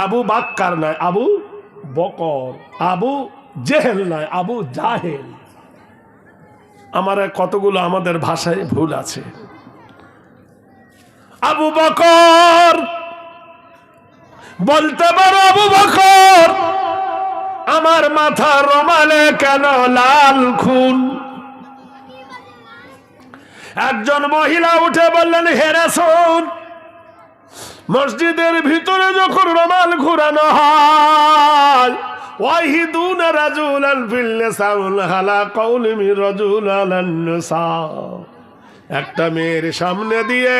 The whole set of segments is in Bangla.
আবু বাক্কার নয়, আবু বকর, আবু জেহেল নয়, আবু জাহেল। আমার কতগুলো আমাদের ভাষায় ভুল আছে। আবু বকর বলতে পারো, আবু বকর আমার মাথা রোমালে কেন লাল খুন? একজন মহিলা উঠে বললেন, হে রাসূল, মসজিদের ভিতরে যখন রুমাল ঘোরানো হয়, ওয়াহিদুনা রাজুলান ফিল নিসাউল হালা কওলি মির রাজুল আলান নিসা, একটা মেয়ের সামনে দিয়ে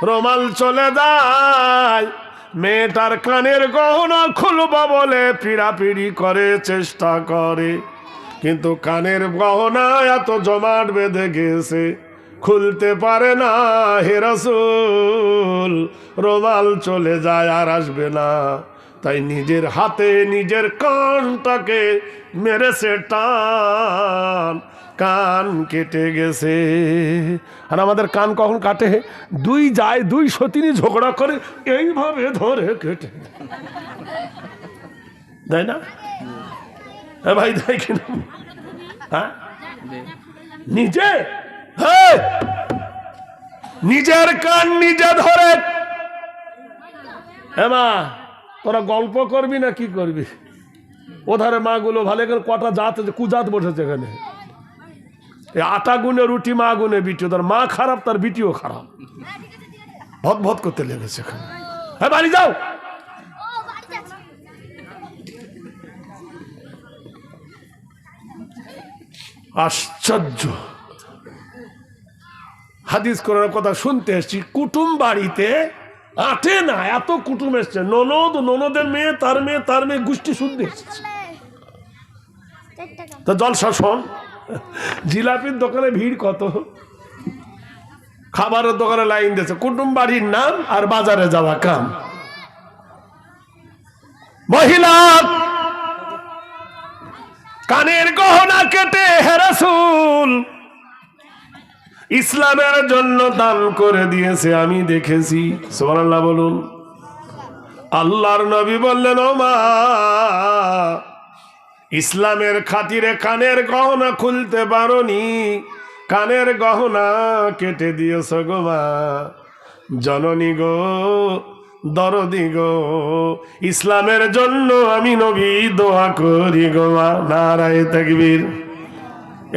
রুমাল চলে যায়, মেয়েটার কানের গহনা খুলবা বলে পিড়াপিড়ি করে, চেষ্টা করে, কিন্তু কানের গহনা এত জমাট বেঁধে গেছে, খুলতে পারে না। হে রাসূল, রুমাল চলে যায় আর আসবে না। তাই নিজের হাতে নিজের কানটাকে মেরেছে টান, কান কেটে গেছে। আর আমাদের কান কখন কাটে? দুই যায়, দুই সতিনী ঝগড়া করে এইভাবে ধরে কেটে দেয় না? ভাই দেয় কিনা? হ্যাঁ, নিজে নিজের কান নিজে ধরে। হ্যাঁ মা, তোরা গল্প করবি না কি করবি? ওধারে মা গুলো ভালো করে কটা জাত কুজাত বসেছে এখানে। আটা গুনে রুটি মা গুনে বিটি, ওদের মা খারাপ তার বিটিও খারাপ, ভদ ভদ করতে লেগেছে এখানে। হ্যাঁ বাড়ি যাও। আশ্চর্য হাদিস করার কথা শুনতে এসছি, কুটুম বাড়িতে আটে না, এত কুটুম এসছে, ননদ, ননদের মেয়ে, তার মেয়ে, তার মেয়ে, গোষ্ঠী শুনতে এসছে। তো জলসা শোন, জিলাপির দোকানে ভিড় কত, খাবারের দোকানে লাইন দিয়েছে, কুটুম বাড়ির নাম আর বাজারে যাওয়া কাম। মহিলা কানের গহনা কেটে, হে রাসূল, ইসলামের জন্য দান করে দিয়েছে, আমি দেখেছি। সুবহানাল্লাহ বলুন। আল্লাহর নবী বললেন, ও মা, ইসলামের খাতিরে কানের গহনা খুলতে পারোনি, কানের গহনা কেটে দিয়েছ গো মা। জননী গো, দরদি গো, ইসলামের জন্য আমি নবী দোয়া করি গো মা। নারায়ে তাকবীর।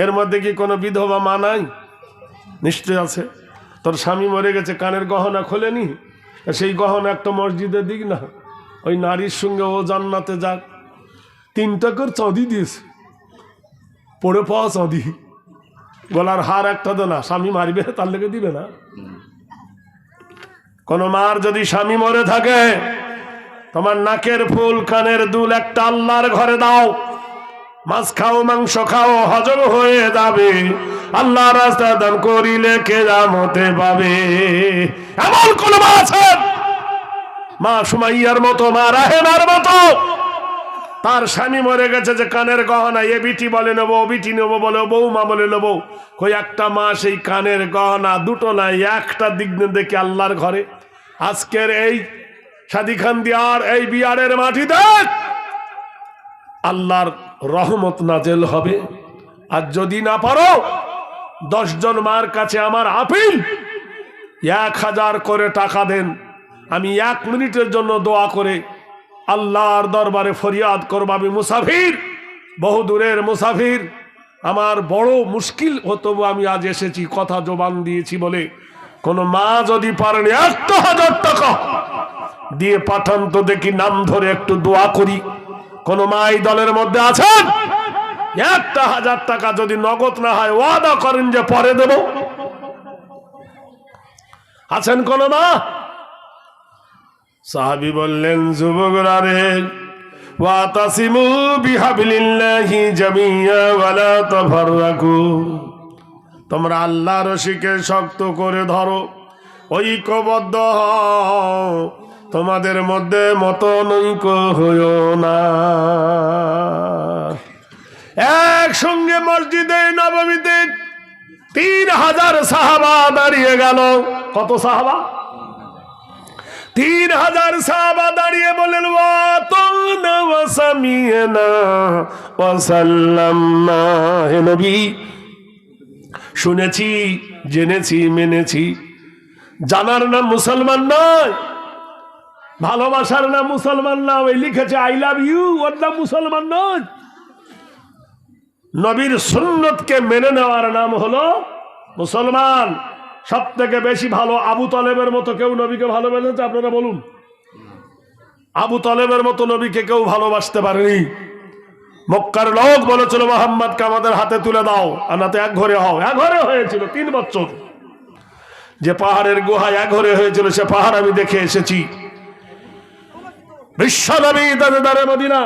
এর মধ্যে কি কোনো বিধবা মা নাই? নিশ্চয় আছে। তোর স্বামী মরে গেছে, কানের গহনা খোলেনি, সেই গহনা একটা মসজিদে দিক না, ওই নারীর সঙ্গে ও জান্নাতে যাক। 3 টাকার চাঁদি দিয়েছে, পড়ে পাওয়া চাঁদি, গলার হার একটা দে না, স্বামী মারবে তার লেগে দিবে না। কোন মার যদি স্বামী মরে থাকে, তোমার নাকের ফুল, কানের দুল একটা আল্লাহর ঘরে দাও, মাছ খাও, মাংস খাও, হজম হয়ে যাবে, আল্লাহ রাস্তা দান করিলে কেয়ামতে পাবে। এমন কোন মা আছে? মা সুমাইয়ার মতো, মা রাহেমার মতো, তার স্বামী মরে গেছে, যে কানের গহনা এ বিটি বলে নেবো, ও বিটি নেবো বলে, বৌমা বলে নেবো, কই একটা মা সেই কানের গহনা দুটো নাই, একটা দিক দেখে আল্লাহর ঘরে। আজকের এই শাদিখান দিয়ার, এই বিয়ারের মাটিতে আল্লাহর রহমত নাজেল হবে। আর যদি না পারো, 10 জন মার কাছে আমার আপিল, 1000 করে টাকা দেন, আমি 1 মিনিটের জন্য দোয়া করে আল্লাহর দরবারে ফরিয়াদ করব। আমি মুসাফির, বহু দূরের মুসাফির, আমার বড় মুশকিল হতো, আমি আজ এসেছি, কথা জবান দিয়েছি বলে। কোন মা যদি পারেন 1000 টাকা দিয়ে পাঠান তো দেখি, নাম ধরে একটু দোয়া করি। কোন মা এই দলের মধ্যে আছেন? 1000 টাকা যদি নগদ না হয়, ওয়াদা করেন যে পরে দেব। আছেন কোন মা? সাহাবী বললেন, যুবকরা রে, ওয়াতাসিমু বিহাবলিল্লাহি জামিয়া ওয়ালা তাফাররাকু, তোমরা আল্লাহর রশিকে শক্ত করে ধরো, ঐক্যবদ্ধ হও, তোমাদের মধ্যে মতনৈক্য হইও না। একসঙ্গে মসজিদে নববীতে 3000 সাহাবা দাঁড়িয়ে গেল। কত সাহাবা? 3000 সাহাবা দাঁড়িয়ে বলেন ওয়াতানা ওয়া সামি'না ওয়া সাল্লামনা। হে নবী, শুনেছি, জেনেছি, মেনেছি। জানার নাম মুসলমান নয়, ভালোবাসার নাম মুসলমান না। ওই লিখেছে আই লাভ ইউ, ওর নাম মুসলমান নয়। নবীর সুন্নতকে মেনে নেওয়ার নাম হলো মুসলমান। সব থেকে বেশি ভালো আবু তালেবের মতো কেউ নবীকে ভালোবেসেছে? আপনারা বলুন। আবু তালেবের মতো নবীকে কেউ ভালোবাসতে পারেনি। মক্কার লোক বলেছিল মুহাম্মদকে আমাদের হাতে তুলে দাও, আনাতে এক ঘরে হও। এক ঘরে হয়েছিল 3 বছর। যে পাহাড়ের গুহায় এক ঘরে হয়েছিল সে পাহাড় আমি দেখে এসেছি। বিশ্বনবী দারে মদিনা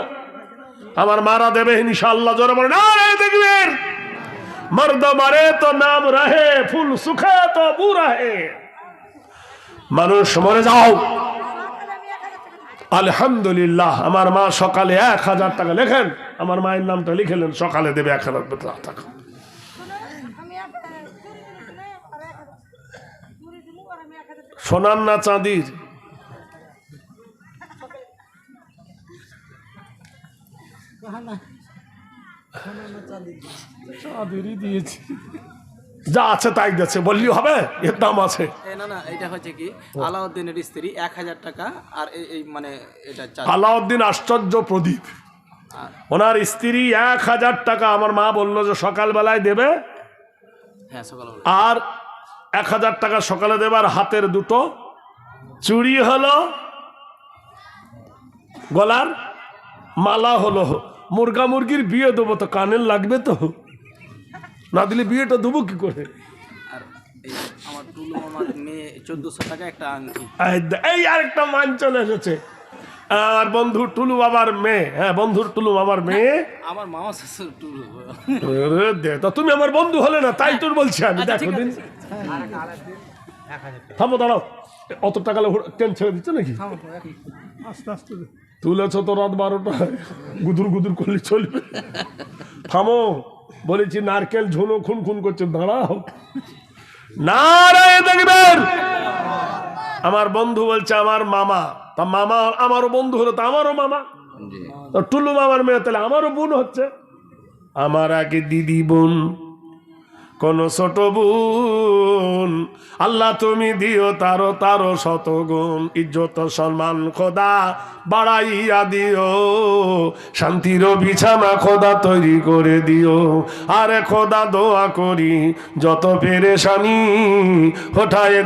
আমার মারা দেবে ইনশাআল্লাহ। জোরে বলেন নারে তাকবীর। মর্দ মারে তো নাম রহে, ফুল সুখে তো বু রহে। মানুষ মরে যাও, আলহামদুলিল্লাহ। আমার মা সকালে 1000 টাকা লেখেন, আমার মায়ের নামটা লিখেলেন, সকালে দেবে 1000 টাকা। সোনার না চাঁদির? চাঁদেরই দিয়েছি, যা আছে তাই দিয়েছে বললি হবে, এর দাম আছে। না না, এটা হচ্ছে কি আলাউদ্দিনের স্ত্রী 1000 টাকা, আর এই মানে এটা আলাউদ্দিন আশ্চর্য প্রদীপ, ওনার স্ত্রী 1000 টাকা। আমার মা বললো যে সকালবেলায় দেবে, হ্যাঁ সকালবেলা, আর 1000 টাকা সকালে দেবে। আর হাতের 2টো চুড়ি হলো, গলার মালা হলো। মুরগা মুরগির বিয়ে দেবো তো, কানের লাগবে তো, না দিলে বিয়েটা দেবো কি করে? আর আমার টুলু মামার মেয়ে 1400 টাকা একটা আংটি। এই আরেকটা মান চলে এসেছে। আর বন্ধুর টুলু বাবার মেয়ে, হ্যাঁ বন্ধুর টুলু বাবার মেয়ে, আমার মামা শ্বশুর টুলু। তা তুমি আমার বন্ধু হলে না, তাই তোর বলছি আমি। দেখো দিন, থামো, দাঁড়াও। অত টাকা ট্রেন ছেড়ে দিচ্ছে নাকি? আস্তে আস্তে তুলেছ তো রাত 12টায়, গুদুর গুদুর করলে চলবে। থামো বলেছি, নারকেল ঝুনো খুন খুন করছে, দাঁড়াও। নারায়ে তাকবীর। আমার বন্ধু বলছে আমার মামা, তা মামা আমারও বন্ধু হলো, তা আমারও মামা। তো টুলু মামার মেয়ে, তাহলে আমারও বোন হচ্ছে। আমার আগে দিদি বোন, কোন ছোট বোন, আল্লাহ তুমি দিও তারো তারো শতগুণ। ইজ্জত সম্মান খোদা বাড়াইয়া দিও, শান্তির বিছানা খোদা তৈরি করে দিও। আরে খোদা দোয়া করি যত পেরেশানি হঠায়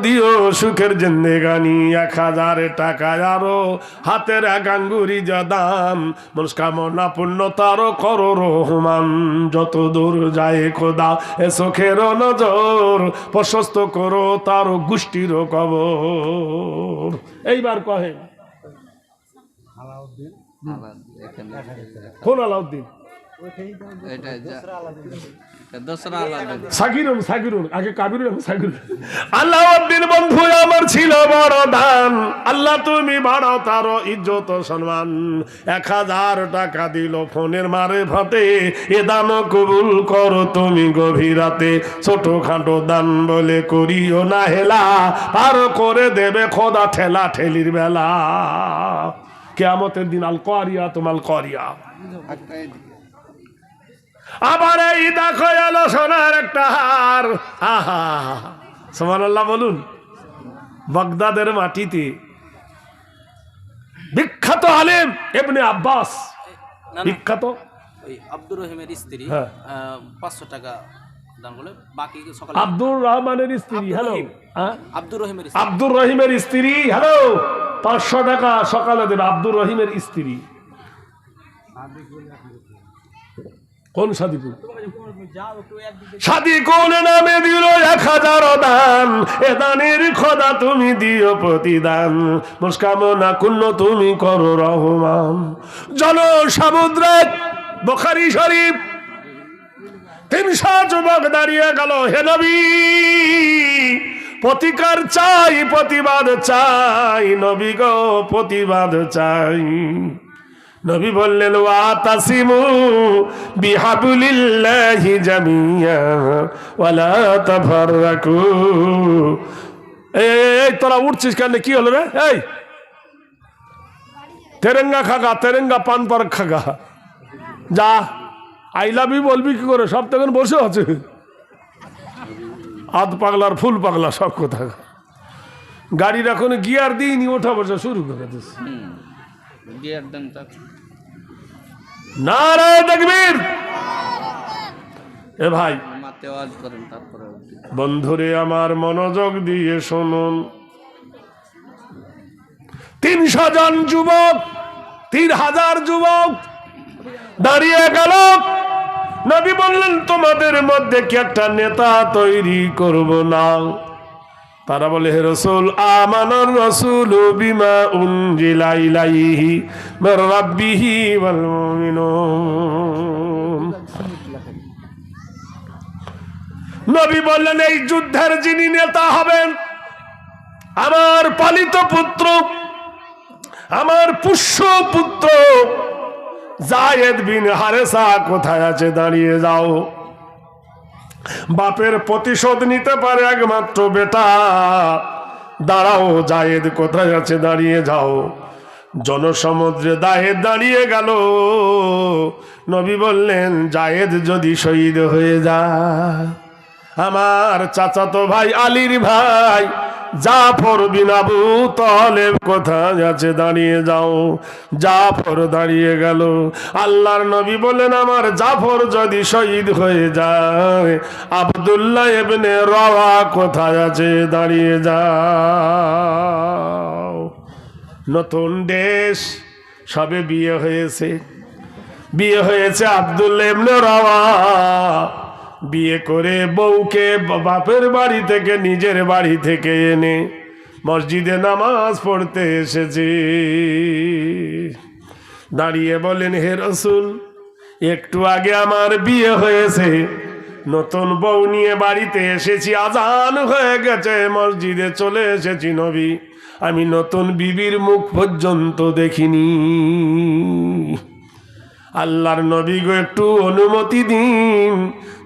দিও সুখের জিন্দেগানি। 1000 টাকা আরো হাতের 1 আঙ্গুরি যা দাম, মনস্কামনা পূর্ণ তারও করো রহমান। যত দূর যায় খোদা এ চোখের নজর, প্রশস্ত করো তার গোষ্ঠীর কবর। এইবার কহে কোন আলাউদ্দিন? সাকিরুন, সাকিরুন আগে কাবিরুন, সাকিরুন। আলাউদ্দিন বন্ধু আমার ছিল বড় দান, আল্লাহ তুমি বাড়াও তার ইজ্জত সম্মান। 1000 টাকা দিল ফোনের মারে ভাতে, এ দান কবুল করো তুমি গভীরাতে। ছোটখাটো দান বলে করিও না হেলা, পার করে দেবে খোদা ঠেলা ঠেলির বেলা। কিয়ামতের দিন আল কারিয়া তোমাল কারিয়া। আবার এই দেখো এলো সোনার একটা হার। আহা সুবহানাল্লাহ বলুন। বাগদাদের মাটিতে বিখ্যাত আলেম ইবনে আব্বাস, বিখ্যাত ওই আব্দুর রহিমের স্ত্রী 500 টাকা দান বলে, বাকি সকালে আব্দুর রহমানের স্ত্রী, হ্যালো আব্দুর রহিমের স্ত্রী, হ্যালো 500 টাকা সকালে দেবে। আব্দুর রহিমের স্ত্রী কোন সাদিকুল? সাদিকুল নামে দিল 1000 দান, এ দানের খোদা তুমি দিও প্রতিদান। মুস্কামনা কুন্ন তুমি করো রহমান। জল সমুদ্রে বুখারী শরীফ 300 যুবক দাঁড়িয়ে গেল, হে নবী প্রতিকার চাই, প্রতিবাদ চাই, নবী গো প্রতিবাদ চাই। নবী বললেন ওয়াতাসিমু বিহাবলিল্লাহি জামিয়া ওয়ালা তাফাররাকু। এই তোরা উঠছিস কেন, কি হলো রে? এই তেরেঙ্গা খাগা, তেরেঙ্গা পান পার খাগা, যা আই লাভ ইউ বলবি কি করে? সব তখন বসে আছে, আধ পাগলার ফুল পাগলা সব কথা। গাড়ির এখন গিয়ার দিইনি, ওঠা বসা শুরু করে দিস। নারায়ে তাকবীর। এ ভাই বন্ধুরে আমার মনোযোগ দিয়ে শুনুন, 300 জন যুবক, 3000 যুবক দাঁড়িয়ে গেল। নবী বললেন তোমাদের মধ্যে কি একটা নেতা তৈরি করব না? তারা বলে হে রাসূল, আমানার রাসূলু বিমা উনজিলা ইলাইহি মির রাব্বিহি ওয়াল মুমিনুন। নবী বললেন এই যুদ্ধের যিনি নেতা হবেন, আমার পালিত পুত্র, আমার পুষ্য পুত্র যায়েদ বিন হারেসা কোথায় আছে? দাঁড়িয়ে যাও। বাপের প্রতিশোধ নিতে পারে একমাত্র বেটা। দাঁড়াও, যায়েদ কোথায় আছে? দাঁড়িয়ে যাও। জনসমুদ্রে যায়েদ দাঁড়িয়ে গেল। নবী বললেন যায়েদ যদি শহীদ হয়ে যায়, আমার চাচাতো ভাই আলীর ভাই জাফর বিন আবু তালেব কোথায় আছে? দাঁড়িয়ে যাও। জাফর দাঁড়িয়ে গেল। আল্লাহর নবী বলেন আমার জাফর যদি শহীদ হয়ে যায়, আব্দুল্লাহ ইবনে রাওয়া কোথায় আছে? দাঁড়িয়ে যাও। নতুন দেশ, সবে বিয়ে হয়েছে আব্দুল্লাহ ইবনে রাওয়া। বিয়ে করে বউকে বাপের বাড়ি থেকে, নিজের বাড়ি থেকে এনে মসজিদে নামাজ পড়তে এসেছে। দাঁড়িয়ে বলেন হে রাসূল, একটু আগে আমার বিয়ে হয়েছে, নতুন বউ নিয়ে বাড়িতে এসেছি, আজান হয়ে গেছে, মসজিদে চলে এসেছি নবী, আমি নতুন বিবির মুখ পর্যন্ত দেখিনি। আল্লাহর নবী গো একটু অনুমতি দিন,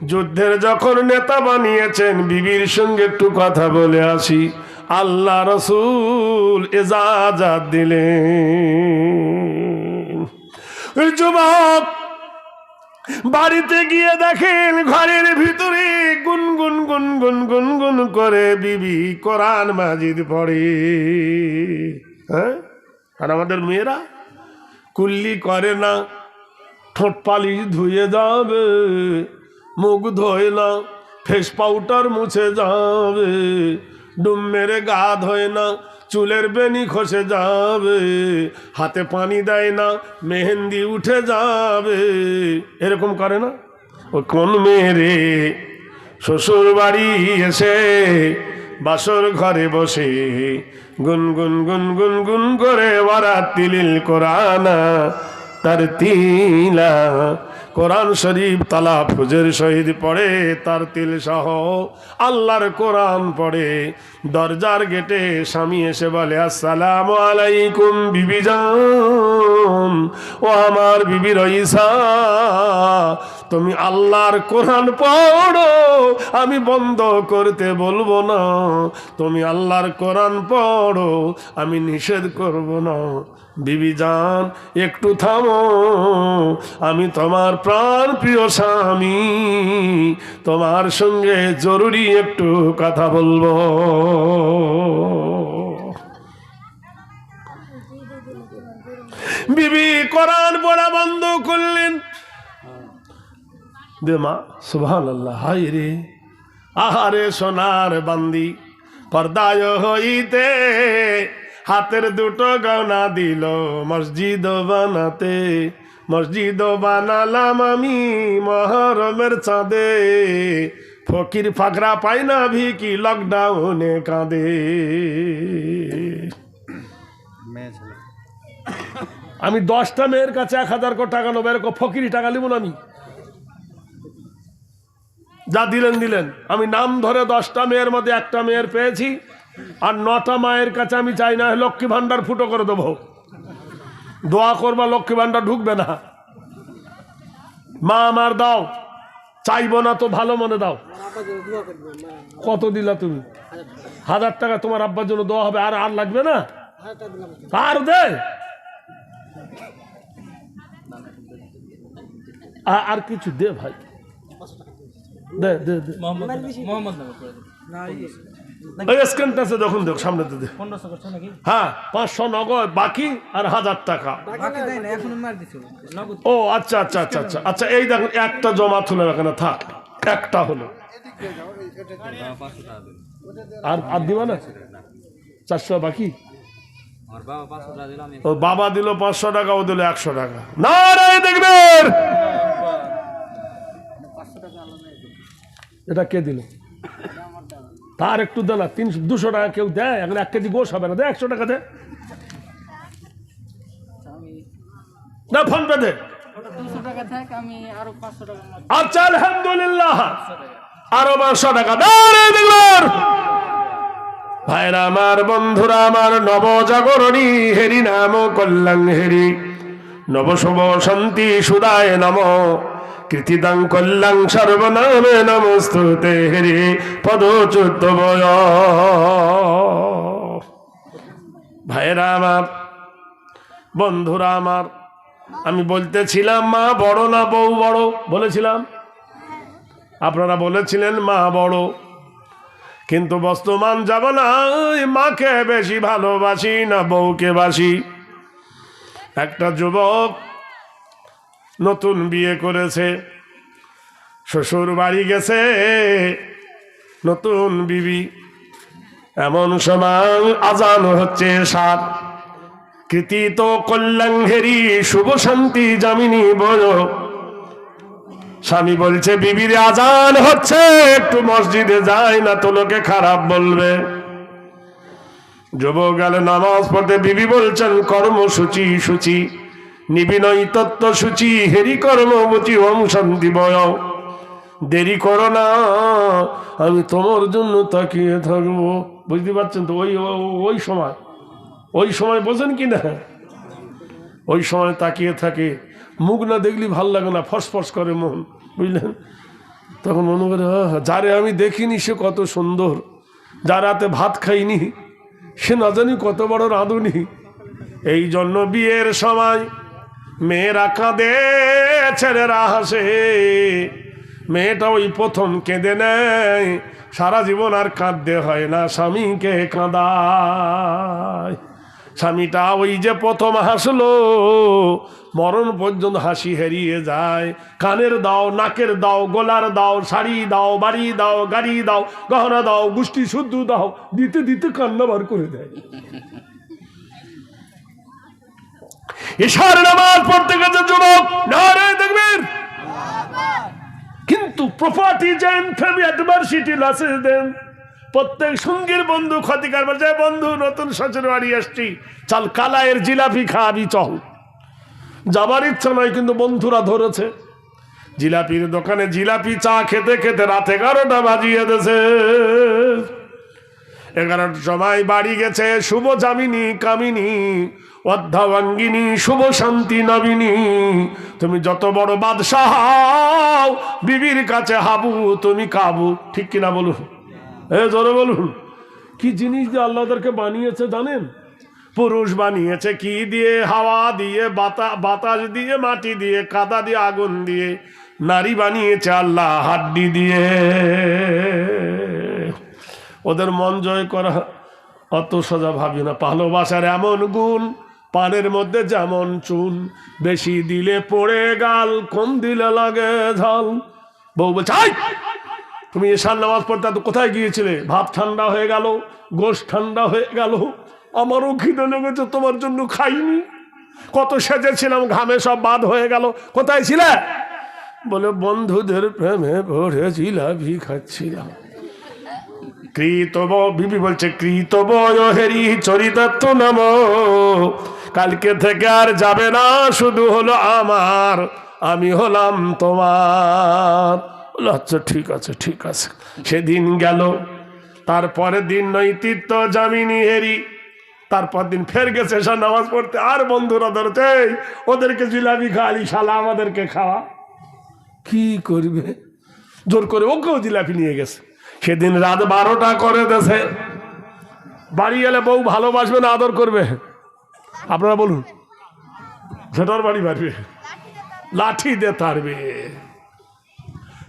যুদ্ধের যখন নেতা বানিয়েছেন বিবির সঙ্গে একটু কথা বলে আসি। আল্লাহ রাসূল ইজাজত দিলেন। যুবক বাড়িতে গিয়ে দেখেন ঘরের ভিতরে গুনগুন গুনগুন গুনগুন করে বিবি কোরআন মাজিদ পড়ে। হ্যাঁ, আর আমাদের মেয়েরা কুল্লি করে না, ঠোঁট পালিশ ধুয়ে যাবে, মুখ ধোয় না, ফেস পাউডার মুছে যাবে, ডুম মেরে গা ধোয় না, চুলের বেনি খসে যাবে, হাতে পানি দেয় না, মেহেন্দি উঠে যাবে। এরকম করে না? ও কোন মেয়েরে শ্বশুর বাড়ি এসে বাসর ঘরে বসে গুনগুন গুনগুন গুন করে ওয়ারাতিলিল কোরআনা তার তিলা, কোরআন শরীফ তালাফুজের সহিত পড়ে, তার তিল সহ আল্লাহর কোরআন পড়ে। দরজার গেটে স্বামী এসে বলে আসসালামু আলাইকুম বিবিজান, ও আমার বিবি রইসা, তুমি আল্লাহর কোরআন পড়ো, আমি বন্ধ করতে বলবো না, তুমি আল্লাহর কোরআন পড়ো, আমি নিষেধ করব না। বিবি জান একটু থামো, আমি তোমার প্রাণ প্রিয় স্বামী, তোমার সঙ্গে জরুরি একটু কথা বলবো। বিবি কোরআন পড়া বন্ধ করলেন। বেমা সুবহানাল্লাহ, হায় রে আহারে সোনার বান্দি, পর্দায় হইতে হাতের দুটো গয়না দিল মসজিদ বানাতে, মসজিদ বানালাম আমি মহরমের চাঁদে, ফকির ফাকরা পাই না ভিকি লকডাউনে কাঁদে। আমি 10টা মেয়ের কাছে 1000 কোটি টাকা নেবো, এরকম ফকিরি টাকা নিব না আমি। যা দিলেন দিলেন, আমি নাম ধরে 10টা মেয়ের মধ্যে একটা মেয়ের পেয়েছি, আর 9টা মায়ের কাছে আমি চাই না লক্ষ্মী ভান্ডার ফুটো করে দেবো। দোয়া করবা লক্ষ্মী ভান্ডার ঢুকবে না। মা আমার দাও, চাইবো না তো ভালো মনে দাও। কত দিলা তুমি? 1000 টাকা তোমার আব্বার জন্য দেওয়া হবে। আর আর লাগবে না? আর দে, আর কিছু দে ভাই, দে দে দে। স্ক্যানটা আছে দেখুন, দেখ সামনে দে। হ্যাঁ 500 নগদ বাকি আর 1000 টাকা। ও আচ্ছা আচ্ছা আচ্ছা আচ্ছা আচ্ছা, এই দেখুন একটা জমা তুলে এখানে থাক, একটা হলো। আর আর দিবা না? 400 বাকি। ও বাবা দিল 500 টাকা, ও দিল 100 টাকা। না রে দেখবেন এটা কে দিল? তার একটু দে না, 200 টাকা কেউ দেয় এখন? 1 কেজি গোশ হবে না, দে 100 টাকা দে না, ফোন পে দে। আচ্ছা আলহামদুলিল্লাহ, আরো 500 টাকা দেখলাম। ভাইরা আমার, বন্ধুরা আমার, নবজাগরণী হেরি নাম কল্যাণ হেরি, নব শুভ শান্তি সুদায় নম, কৃতিদাং কল্যাণ সর্বনামে নমস্তুতে হেরি পদচ্যুত বয়। ভাইরা আমার, বন্ধুরা আমার, আমি বলতেছিলাম মা বড় না বউ বড় বলেছিলাম, আপনারা বলেছিলেন মা বড়, কিন্তু বর্তমান জামানায় মাকে বেশি ভালোবাসি না বউকে বাসি। একটা যুবক নতুন বিয়ে করেছে, শ্বশুর বাড়ি গেছে, নতুন বিবি, এমন সময় আজান হচ্ছে 7, কৃতিত কল্যাণ ঘেরি শুভ শান্তি জামিনী বয়। স্বামী বলছে বিবির আজান হচ্ছে, একটু মসজিদে যাই না তো লোকে খারাপ বলবে। যুবক গেল নামাজ পড়তে, বিবি বলছেন কর্মসূচি সূচি নিবিনয় তত্ত্ব সূচি হেরি কর্মবুচি ওম শান্তি বয়, দেরি করো না আমি তোমার জন্য তাকিয়ে থাকবো। বুঝতে পারছেন তো? ওই সময় বোঝেন কি না, ওই সময় তাকিয়ে থাকে, মুখ না দেখলি ভাল লাগে না, ফসফস করে মন, বুঝলেন? তখন মনে করে যারে আমি দেখিনি সে কত সুন্দর, যার হাতে ভাত খাইনি সে না জানি কত বড় রাঁধুনি। এই জন্য বিয়ের সময় মেয়েরা কাঁদে, ছেলেরা হাসে। মেয়েটা ওই প্রথম কেঁদে নেয়, সারা জীবন আর কাঁদতে হয় না, স্বামীকে কাঁদায়। স্বামীটা ওই যে প্রথম হাসলো, মরণ পর্যন্ত হাসি হারিয়ে যায়। কানের দাও, নাকের দাও, গলার দাও, শাড়ি দাও, বাড়ি দাও, গাড়ি দাও, গহনা দাও, গোষ্ঠী শুদ্ধ দাও, দিতে দিতে কান্না বার করে দেয়। ঈশার নামাজ পড়তে গেছে যুবক, নারে দেখবেন, কিন্তু property then family adversity losses দেন। প্রত্যেক সঙ্গীর বন্ধু ক্ষতিকার বলছে, বন্ধু নতুন শ্বশুর বাড়ি আসছি, চল কালায়ের জিলাপি খাবি চল। যাবার ইচ্ছা নয়, কিন্তু বন্ধুরা ধরেছে। জিলাপির দোকানে জিলাপি চা খেতে খেতে রাত 11টা বাজিয়ে দিয়েছে। 11টার সময় বাড়ি গেছে শুভ জামিনী কামিনী অর্ধাঙ্গিনী শুভ শান্তি নবিনী। তুমি যত বড় বাদশাহ বিবির কাছে হাবু তুমি কাবু, ঠিক কিনা বলুন? জোরে বলুন। কি জিনিস দিয়ে আল্লাহ ওদেরকে বানিয়েছে জানেন? পুরুষ বানিয়েছে কি দিয়ে? হাওয়া দিয়ে, বাতাস দিয়ে, মাটি দিয়ে, কাদা দিয়ে, আগুন দিয়ে। নারী বানিয়েছে আল্লাহ হাড্ডি দিয়ে। ওদের মন জয় করা অত সোজা ভাবি না। ভালোবাসার এমন গুণ, পানের মধ্যে যেমন চুন, বেশি দিলে পড়ে গাল, কম দিলে লাগে ঝাল। বউ বলছে, তুমি এশার নামাজ পড়তে তো কোথায় গিয়েছিলে? ভাত ঠান্ডা হয়ে গেল, গোশত ঠান্ডা হয়ে গেল, আমারও খিদে লেগেছে, তোমার জন্য খাইনি। কত সেজেছিলাম, ঘামে সব বাদ হয়ে গেল, কোথায় ছিলে? বলে বন্ধুদের প্রেমে পড়ে জিলাপি খাচ্ছিলাম। বিবি বলছে কৃতব হেরি চরিতার্থ নাম, কালকে থেকে আর যাবে না, শুধু হলো আমার, আমি হলাম তোমার। আচ্ছা ঠিক আছে ঠিক আছে। সেদিন গেল, তারপরের দিন নৈতিত্ব জামিনী হেরি, তারপর দিন ফের গেছে সে নামাজ পড়তে। আর বন্ধুরা ধরছে ওদেরকে জিলাপি খাওয়ালি, শালা আমাদেরকে খাওয়া। কি করবে? জোর করে ওকেও জিলাপি নিয়ে গেছে। সেদিন রাত 12টা করে দেছে। বাড়ি গেলে বউ ভালোবাসবে না আদর করবে? আপনারা বলুন। সেটার বাড়ি মারবে, লাঠি দিয়ে তাড়বে।